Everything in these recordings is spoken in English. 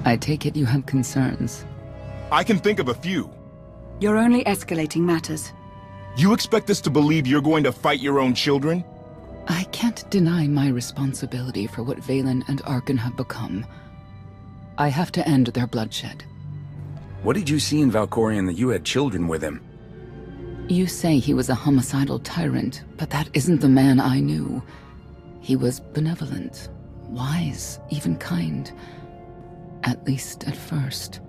I take it you have concerns. I can think of a few. You're only escalating matters. You expect us to believe you're going to fight your own children? I can't deny my responsibility for what Vaylin and Arkan have become. I have to end their bloodshed. What did you see in Valkorion that you had children with him? You say he was a homicidal tyrant, but that isn't the man I knew. He was benevolent, wise, even kind. At least at first.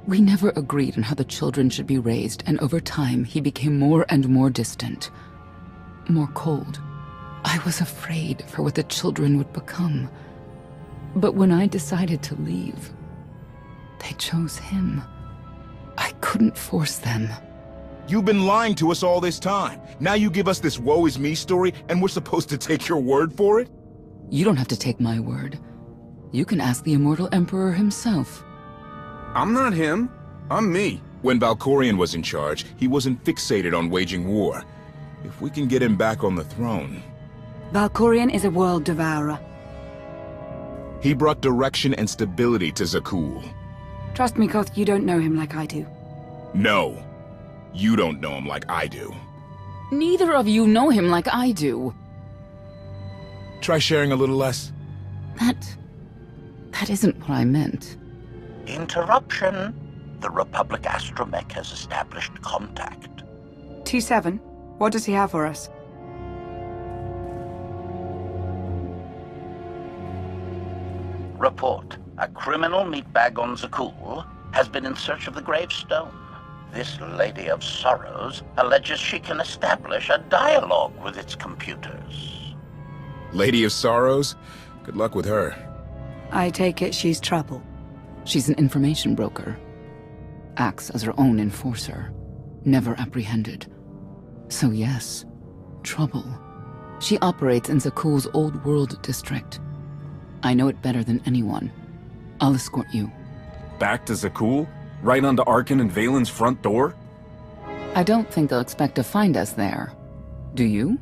We never agreed on how the children should be raised, and over time he became more and more distant. More cold. I was afraid for what the children would become. But when I decided to leave, they chose him. I couldn't force them. You've been lying to us all this time. Now you give us this woe is me story, and we're supposed to take your word for it? You don't have to take my word. You can ask the Immortal Emperor himself. I'm not him. I'm me. When Valkorion was in charge, he wasn't fixated on waging war. If we can get him back on the throne... Valkorion is a world devourer. He brought direction and stability to Zakul. Trust me, Koth, you don't know him like I do. No. You don't know him like I do. Neither of you know him like I do. Try sharing a little less. That isn't what I meant. Interruption. The Republic astromech has established contact. T7, what does he have for us? Report. A criminal meatbag on Zakul has been in search of the gravestone. This Lady of Sorrows alleges she can establish a dialogue with its computers. Lady of Sorrows? Good luck with her. I take it she's trouble. She's an information broker. Acts as her own enforcer. Never apprehended. So yes, trouble. She operates in Zakul's Old World district. I know it better than anyone. I'll escort you. Back to Zakul? Right onto Arkan and Vaylin's front door? I don't think they'll expect to find us there. Do you?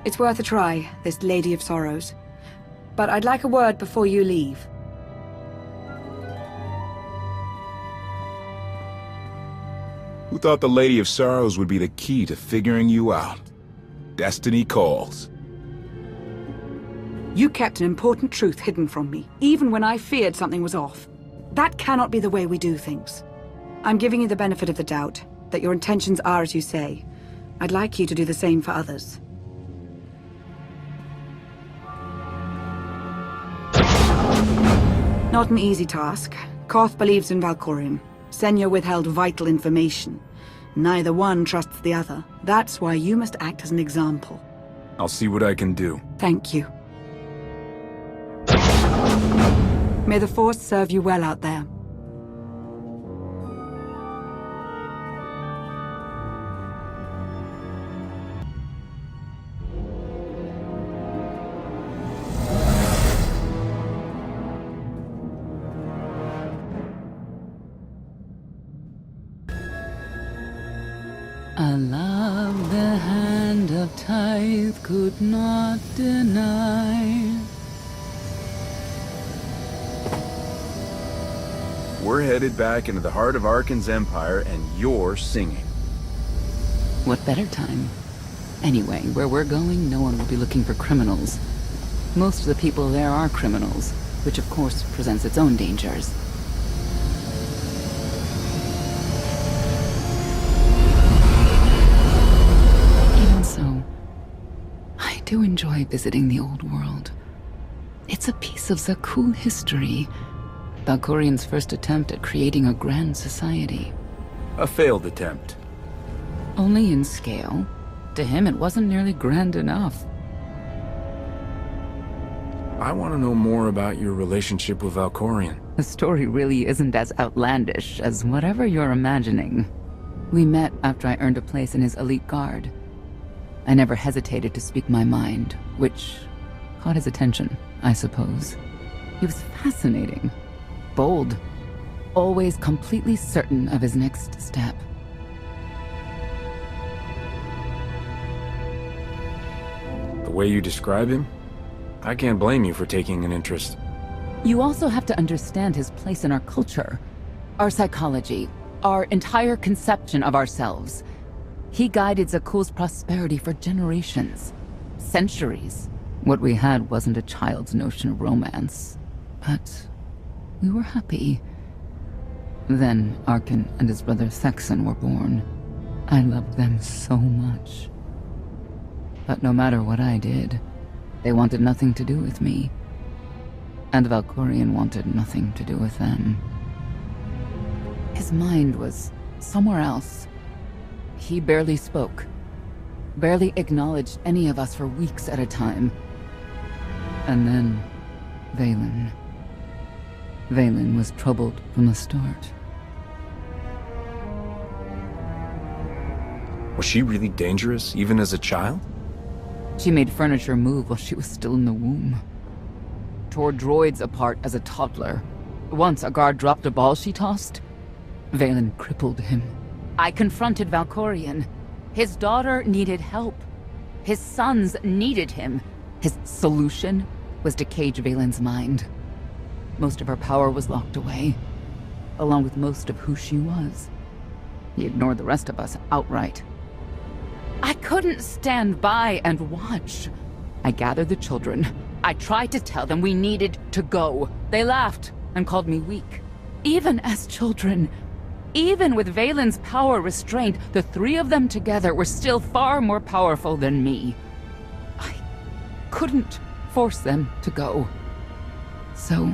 It's worth a try, this Lady of Sorrows. But I'd like a word before you leave. Who thought the Lady of Sorrows would be the key to figuring you out? Destiny calls. You kept an important truth hidden from me, even when I feared something was off. That cannot be the way we do things. I'm giving you the benefit of the doubt, that your intentions are as you say. I'd like you to do the same for others. Not an easy task. Koth believes in Valkorion. Senya withheld vital information. Neither one trusts the other. That's why you must act as an example. I'll see what I can do. Thank you. May the Force serve you well out there. A love the hand of tithe could not deny. We're headed back into the heart of Arkan's empire, and you're singing. What better time? Anyway, where we're going, no one will be looking for criminals. Most of the people there are criminals, which of course presents its own dangers. Even so, I do enjoy visiting the old world. It's a piece of Zakul history. Valkorion's first attempt at creating a grand society. A failed attempt. Only in scale. To him, it wasn't nearly grand enough. I want to know more about your relationship with Valkorion. The story really isn't as outlandish as whatever you're imagining. We met after I earned a place in his elite guard. I never hesitated to speak my mind, which caught his attention, I suppose. He was fascinating. Bold. Always completely certain of his next step. The way you describe him, I can't blame you for taking an interest. You also have to understand his place in our culture, our psychology, our entire conception of ourselves. He guided Zakuul's prosperity for generations, centuries. What we had wasn't a child's notion of romance, but we were happy. Then Arkin and his brother Thexan were born. I loved them so much. But no matter what I did, they wanted nothing to do with me. And Valkorion wanted nothing to do with them. His mind was somewhere else. He barely spoke, barely acknowledged any of us for weeks at a time. And then, Vaylin. Vaylin was troubled from the start. Was she really dangerous, even as a child? She made furniture move while she was still in the womb. Tore droids apart as a toddler. Once a guard dropped a ball she tossed. Vaylin crippled him. I confronted Valkorion. His daughter needed help. His sons needed him. His solution was to cage Vaylin's mind. Most of her power was locked away, along with most of who she was. He ignored the rest of us outright. I couldn't stand by and watch. I gathered the children. I tried to tell them we needed to go. They laughed and called me weak. Even as children, even with Vaylin's power restrained, the three of them together were still far more powerful than me. I couldn't force them to go. So,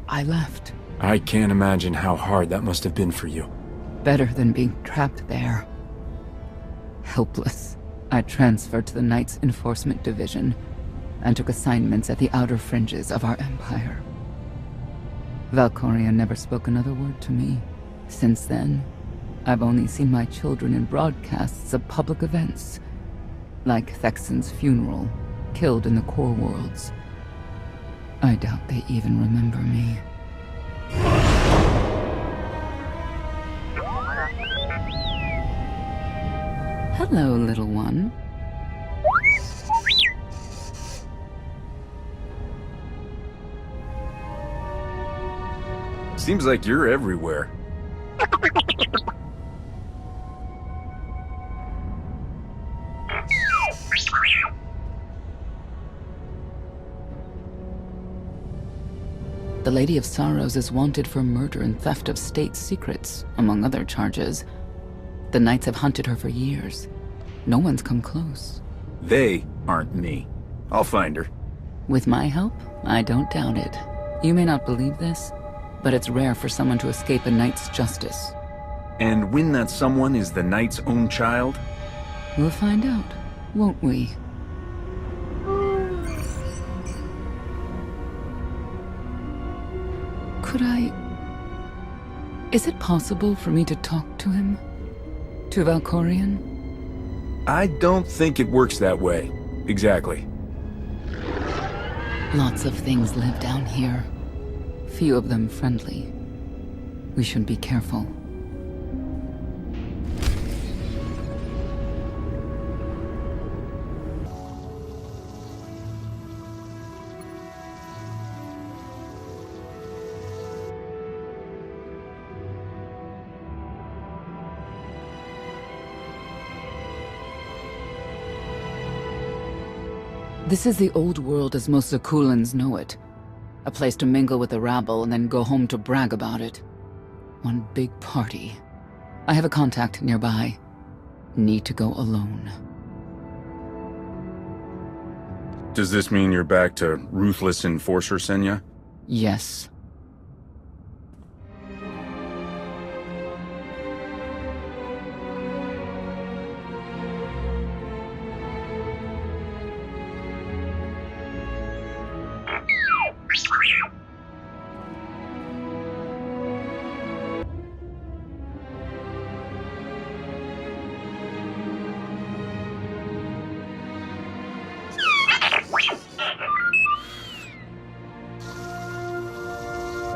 I left. I can't imagine how hard that must have been for you. Better than being trapped there. Helpless, I transferred to the Knights Enforcement Division and took assignments at the outer fringes of our empire. Valkorion never spoke another word to me. Since then, I've only seen my children in broadcasts of public events, like Thexan's funeral, killed in the core worlds. I doubt they even remember me. Hello, little one. Seems like you're everywhere. The Lady of Sorrows is wanted for murder and theft of state secrets, among other charges. The Knights have hunted her for years. No one's come close. They aren't me. I'll find her. With my help, I don't doubt it. You may not believe this, but it's rare for someone to escape a Knight's justice. And when that someone is the Knight's own child? We'll find out, won't we? Could I... Is it possible for me to talk to him? To Valkorion? I don't think it works that way. Exactly. Lots of things live down here. Few of them friendly. We should be careful. This is the old world as most Zakuulans know it. A place to mingle with the rabble and then go home to brag about it. One big party. I have a contact nearby. Need to go alone. Does this mean you're back to ruthless enforcer, Senya? Yes.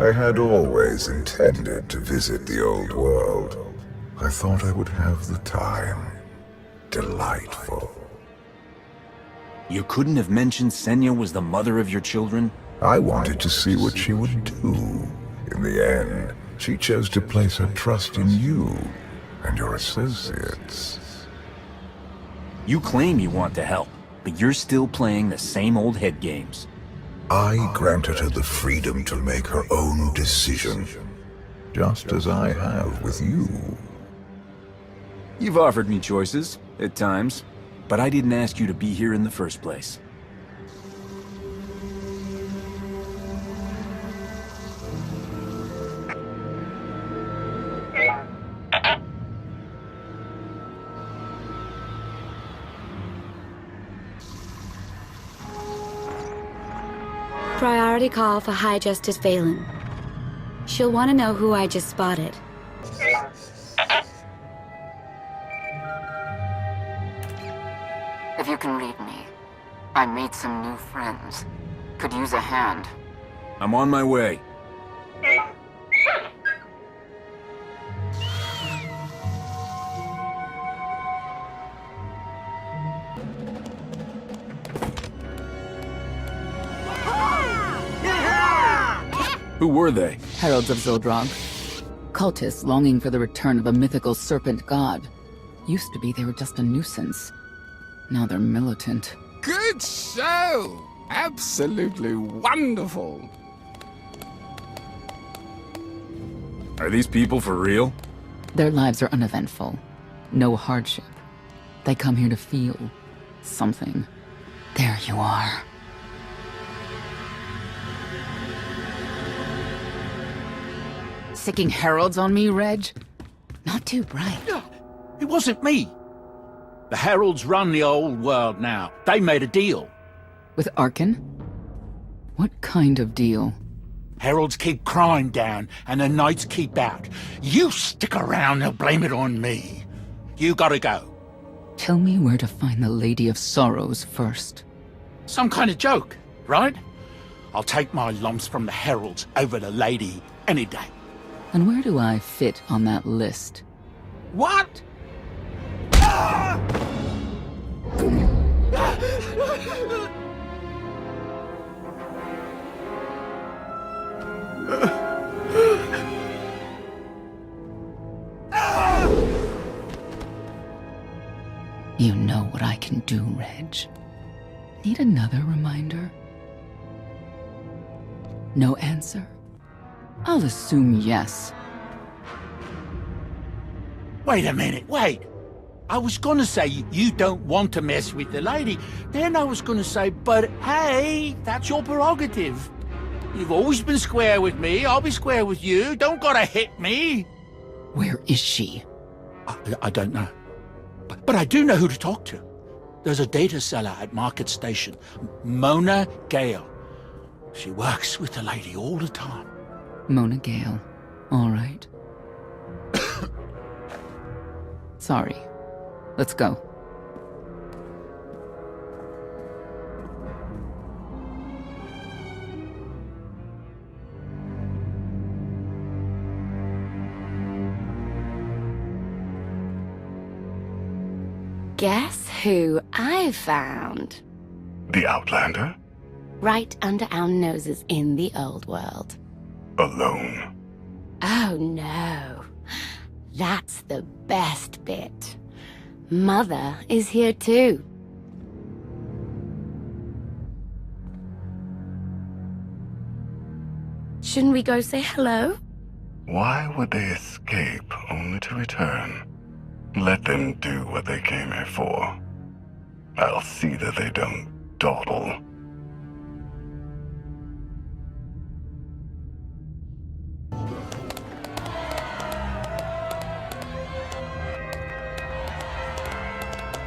I had always intended to visit the old world. I thought I would have the time. Delightful. You couldn't have mentioned Senya was the mother of your children? I wanted to see what she would do. In the end, she chose to place her trust in you and your associates. You claim you want to help, but you're still playing the same old head games. I granted her the freedom to make her own decision, just as I have with you. You've offered me choices, at times, but I didn't ask you to be here in the first place. Priority call for High Justice Valen. She'll want to know who I just spotted. If you can read me, I made some new friends. Could use a hand. I'm on my way. Who were they? Heralds of Zildrog. Cultists longing for the return of a mythical serpent god. Used to be they were just a nuisance. Now they're militant. Good show! Absolutely wonderful. Are these people for real? Their lives are uneventful. No hardship. They come here to feel something. There you are. Sicking heralds on me, Reg? Not too bright. It wasn't me. The Heralds run the old world now. They made a deal. With Arkin? What kind of deal? Heralds keep crime down, and the Knights keep out. You stick around, they'll blame it on me. You gotta go. Tell me where to find the Lady of Sorrows first. Some kind of joke, right? I'll take my lumps from the Heralds over the Lady any day. And where do I fit on that list? What? You know what I can do, Reg. Need another reminder? No answer? I'll assume yes. Wait a minute, wait. I was gonna say you don't want to mess with the lady. Then I was gonna say, but hey, that's your prerogative. You've always been square with me, I'll be square with you. Don't gotta hit me. Where is she? I don't know. But I do know who to talk to. There's a data seller at Market Station, Mona Gale. She works with the lady all the time. Mona Gale. All right. Sorry. Let's go. Guess who I found? The Outlander? Right under our noses in the old world. Alone. Oh no. That's the best bit. Mother is here too. Shouldn't we go say hello? Why would they escape only to return? Let them do what they came here for. I'll see that they don't dawdle.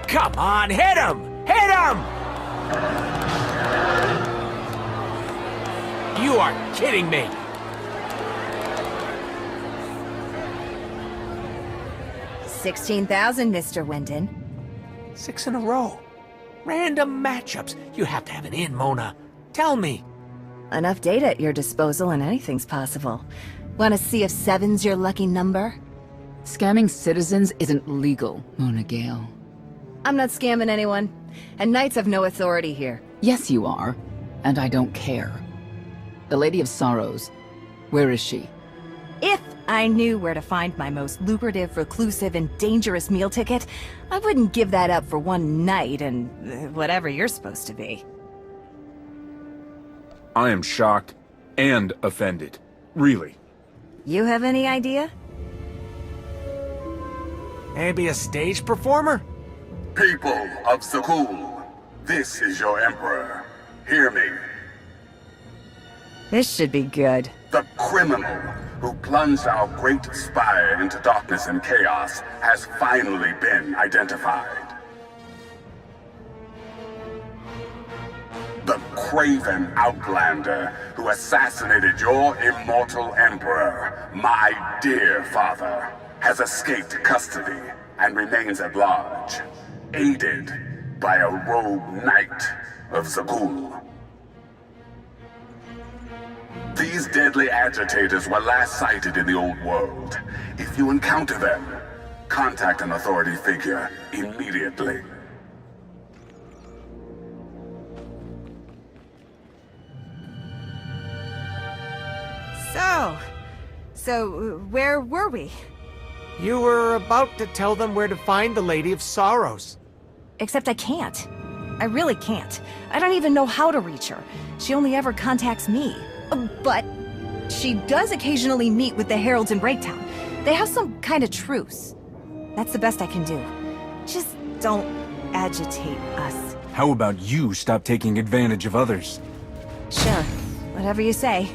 Come on, hit him! Hit him! You are kidding me! $16,000, Mr. Wyndon. 6 in a row. Random matchups. You have to have an in, Mona. Tell me. Enough data at your disposal and anything's possible. Want to see if 7's your lucky number? Scamming citizens isn't legal, Mona Gale. I'm not scamming anyone. And Knights have no authority here. Yes, you are. And I don't care. The Lady of Sorrows. Where is she? If I knew where to find my most lucrative, reclusive, and dangerous meal ticket, I wouldn't give that up for one night and whatever you're supposed to be. I am shocked and offended. Really. You have any idea? Maybe a stage performer? People of Zakul, this is your Emperor. Hear me. This should be good. The criminal who plunged our great spire into darkness and chaos has finally been identified. The craven outlander who assassinated your immortal Emperor, my dear father, has escaped custody and remains at large, aided by a rogue knight of Zakul. These deadly agitators were last sighted in the old world. If you encounter them, contact an authority figure immediately. So where were we? You were about to tell them where to find the Lady of Sorrows. Except I can't. I really can't. I don't even know how to reach her. She only ever contacts me. But she does occasionally meet with the Heralds in Breaktown. They have some kind of truce. That's the best I can do. Just don't agitate us. How about you stop taking advantage of others? Sure. Whatever you say.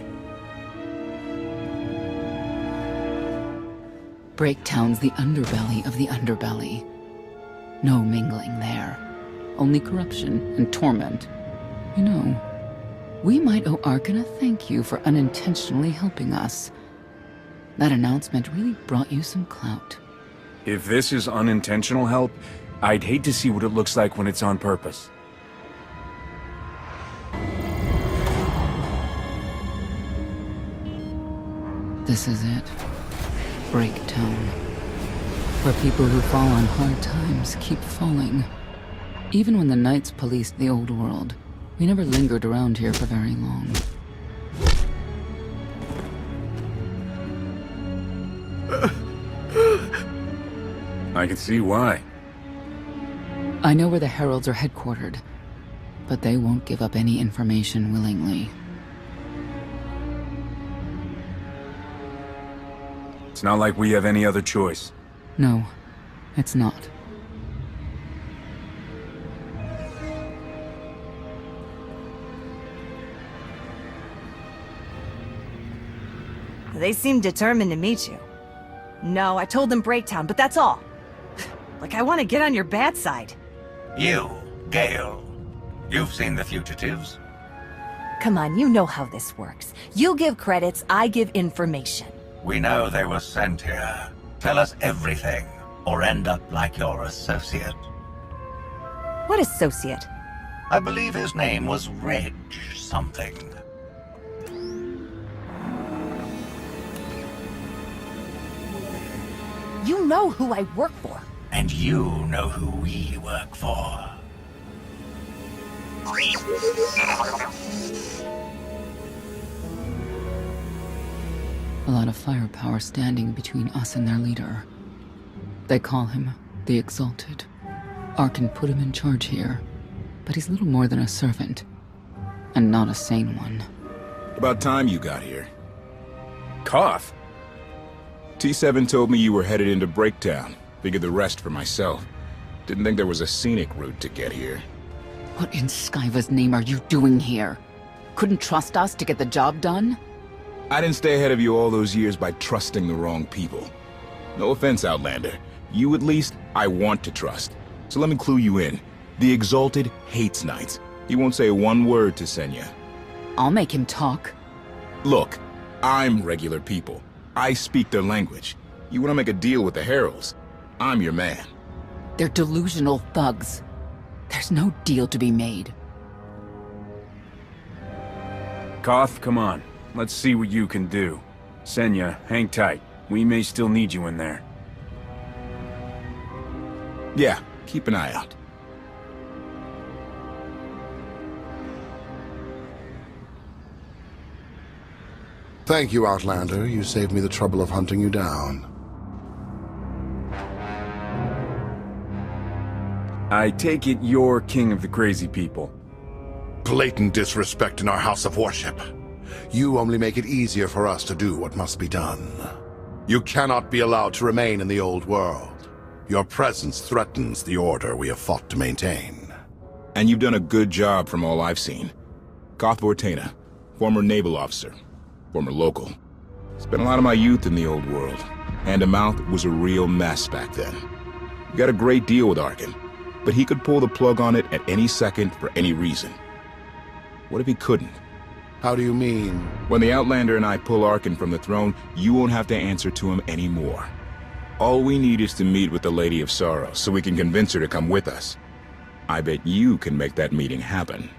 Breaktown's the underbelly of the underbelly. No mingling there. Only corruption and torment. You know, we might owe Arkin a thank you for unintentionally helping us. That announcement really brought you some clout. If this is unintentional help, I'd hate to see what it looks like when it's on purpose. This is it. Breaktown. Where people who fall on hard times keep falling. Even when the Knights policed the old world, we never lingered around here for very long. I can see why. I know where the Heralds are headquartered, but they won't give up any information willingly. It's not like we have any other choice. No, it's not. They seem determined to meet you. No, I told them Breaktown, but that's all. Like I want to get on your bad side. You, Gale. You've seen the fugitives. Come on, you know how this works. You give credits, I give information. We know they were sent here. Tell us everything, or end up like your associate. What associate? I believe his name was Reg something. You know who I work for. And you know who we work for. A lot of firepower standing between us and their leader. They call him the Exalted. Arkin put him in charge here, but he's little more than a servant, and not a sane one. About time you got here. Koth? T7 told me you were headed into Breaktown. Figured the rest for myself. Didn't think there was a scenic route to get here. What in Skyva's name are you doing here? Couldn't trust us to get the job done? I didn't stay ahead of you all those years by trusting the wrong people. No offense, Outlander. You at least, I want to trust. So let me clue you in. The Exalted hates Knights. He won't say one word to Senya. I'll make him talk. Look, I'm regular people. I speak their language. You want to make a deal with the Heralds? I'm your man. They're delusional thugs. There's no deal to be made. Koth, come on. Let's see what you can do. Senya, hang tight. We may still need you in there. Yeah, keep an eye out. Thank you, Outlander. You saved me the trouble of hunting you down. I take it you're king of the crazy people. Blatant disrespect in our house of worship. You only make it easier for us to do what must be done. You cannot be allowed to remain in the old world. Your presence threatens the order we have fought to maintain. And you've done a good job from all I've seen. Koth Vortena, former naval officer, former local. Spent a lot of my youth in the old world. Hand-to-mouth was a real mess back then. You got a great deal with Arkin, but he could pull the plug on it at any second for any reason. What if he couldn't? How do you mean? When the Outlander and I pull Arkin from the throne, you won't have to answer to him anymore. All we need is to meet with the Lady of Sorrow so we can convince her to come with us. I bet you can make that meeting happen.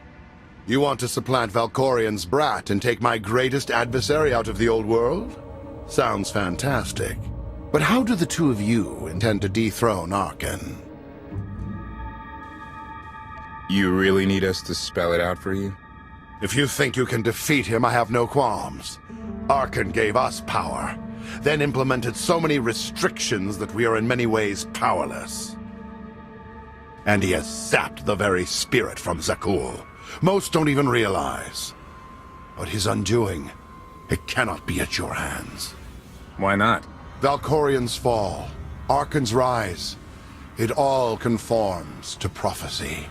You want to supplant Valkorian's brat and take my greatest adversary out of the old world? Sounds fantastic. But how do the two of you intend to dethrone Arkin? You really need us to spell it out for you? If you think you can defeat him, I have no qualms. Arkin gave us power, then implemented so many restrictions that we are in many ways powerless. And he has sapped the very spirit from Zakul. Most don't even realize. But his undoing, it cannot be at your hands. Why not? Valkorian's fall, Arkin's rise, it all conforms to prophecy.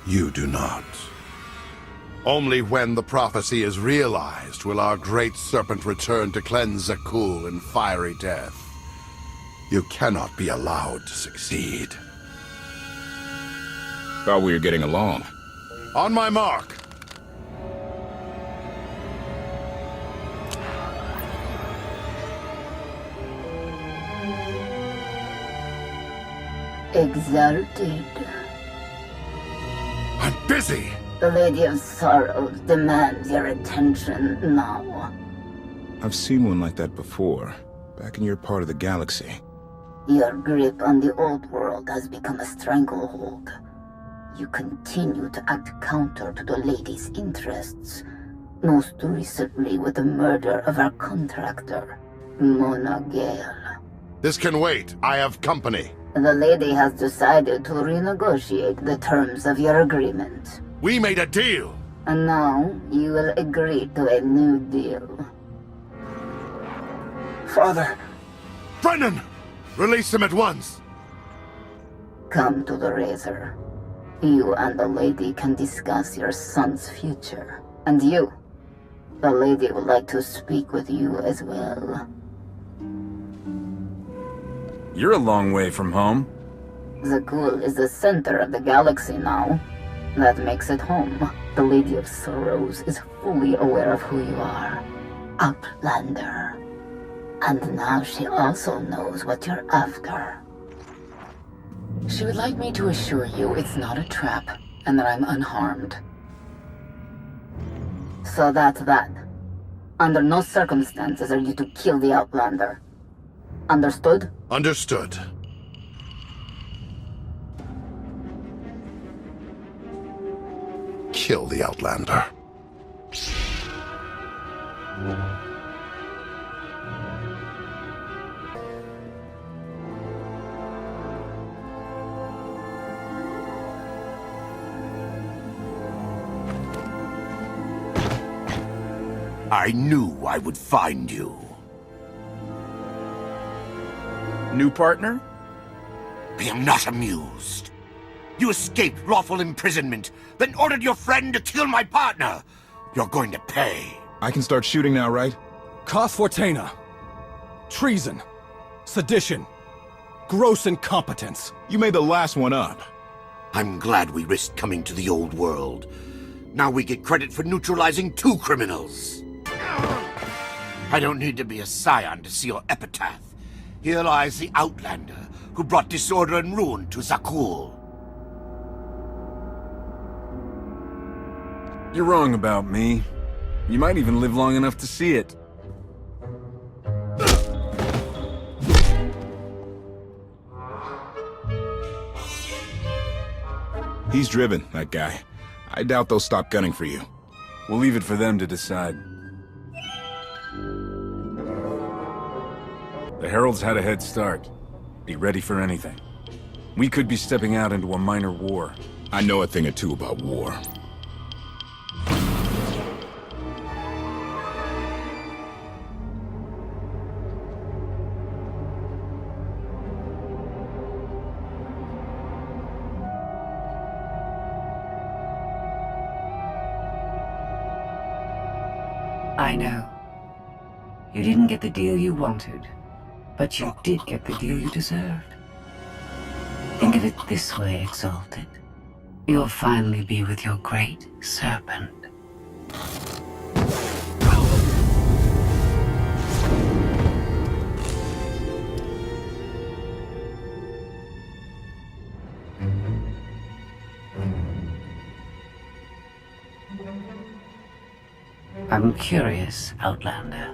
You do not. Only when the prophecy is realized will our great serpent return to cleanse Zakul in fiery death. You cannot be allowed to succeed. Thought we were getting along. On my mark! Exalted. I'm busy! The Lady of Sorrows demands your attention now. I've seen one like that before, back in your part of the galaxy. Your grip on the old world has become a stranglehold. You continue to act counter to the Lady's interests, most recently with the murder of our contractor, Mona Gale. This can wait. I have company. The Lady has decided to renegotiate the terms of your agreement. We made a deal! And now, you will agree to a new deal. Father! Brennan! Release him at once! Come to the Razor. You and the Lady can discuss your son's future. And you, the Lady would like to speak with you as well. You're a long way from home. Zakul is the center of the galaxy now. That makes it home. The Lady of Sorrows is fully aware of who you are. Outlander. And now she also knows what you're after. She would like me to assure you it's not a trap, and that I'm unharmed. So that's that. Under no circumstances are you to kill the Outlander. Understood? Understood. Kill the Outlander. I knew I would find you. New partner? I am not amused. You escaped lawful imprisonment, then ordered your friend to kill my partner. You're going to pay. I can start shooting now, right? Koth Vortena. Treason. Sedition. Gross incompetence. You made the last one up. I'm glad we risked coming to the old world. Now we get credit for neutralizing 2 criminals. I don't need to be a scion to see your epitaph. Here lies the Outlander, who brought disorder and ruin to Zakul. You're wrong about me. You might even live long enough to see it. He's driven, that guy. I doubt they'll stop gunning for you. We'll leave it for them to decide. The Heralds had a head start. Be ready for anything. We could be stepping out into a minor war. I know a thing or two about war. I know. You didn't get the deal you wanted, but you did get the deal you deserved. Think of it this way, Exalted. You'll finally be with your great serpent. I'm curious, Outlander.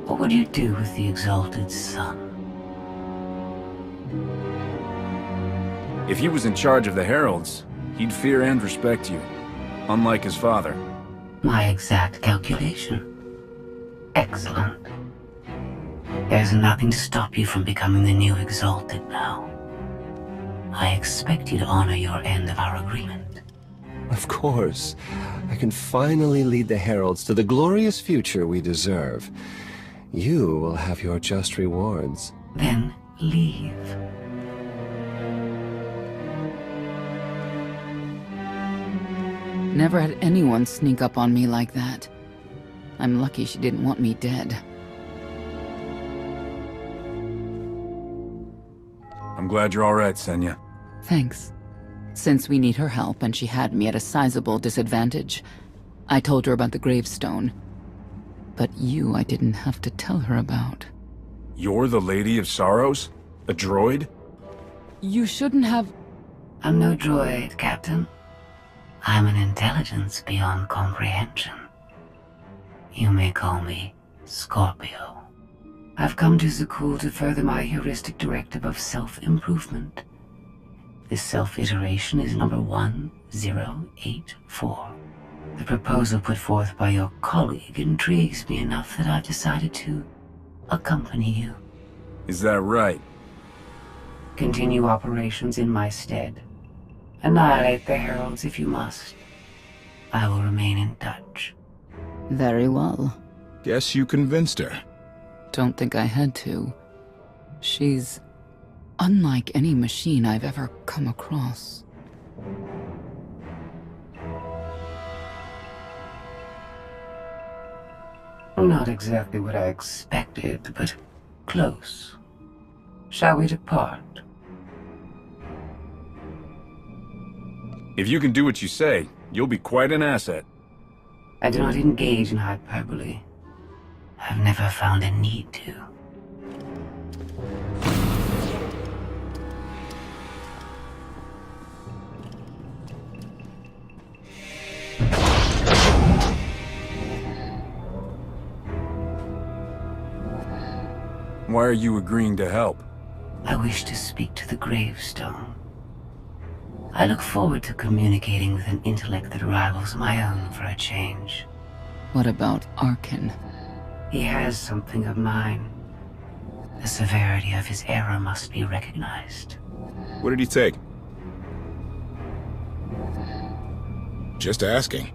What would you do with the Exalted Son? If he was in charge of the Heralds, he'd fear and respect you, unlike his father. My exact calculation. Excellent. There's nothing to stop you from becoming the new Exalted now. I expect you to honor your end of our agreement. Of course. I can finally lead the Heralds to the glorious future we deserve. You will have your just rewards. Then leave. Never had anyone sneak up on me like that. I'm lucky she didn't want me dead. I'm glad you're all right, Senya. Thanks. Since we need her help and she had me at a sizable disadvantage, I told her about the gravestone. But you I didn't have to tell her about. You're the Lady of Sorrows? A droid? You shouldn't have... I'm no droid, Captain. I'm an intelligence beyond comprehension. You may call me Scorpio. I've come to Zakul to further my heuristic directive of self-improvement. This self-iteration is number 1084. The proposal put forth by your colleague intrigues me enough that I've decided to accompany you. Is that right? Continue operations in my stead. Annihilate the Heralds if you must. I will remain in touch. Very well. Guess you convinced her. Don't think I had to. She's unlike any machine I've ever come across. Not exactly what I expected, but close. Shall we depart? If you can do what you say, you'll be quite an asset. I do not engage in hyperbole. I've never found a need to. Why are you agreeing to help? I wish to speak to the gravestone. I look forward to communicating with an intellect that rivals my own for a change. What about Arkin? He has something of mine. The severity of his error must be recognized. What did he take? Just asking.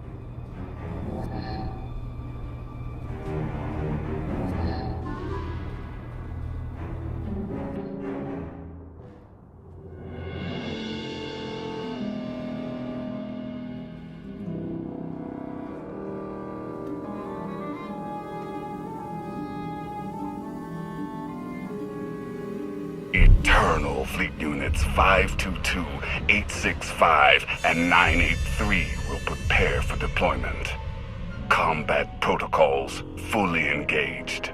Eternal Fleet Units 522, 865, and 983 will prepare for deployment. Combat protocols fully engaged.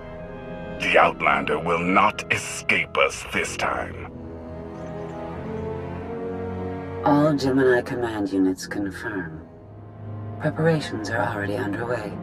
The Outlander will not escape us this time. All Gemini command units confirm. Preparations are already underway.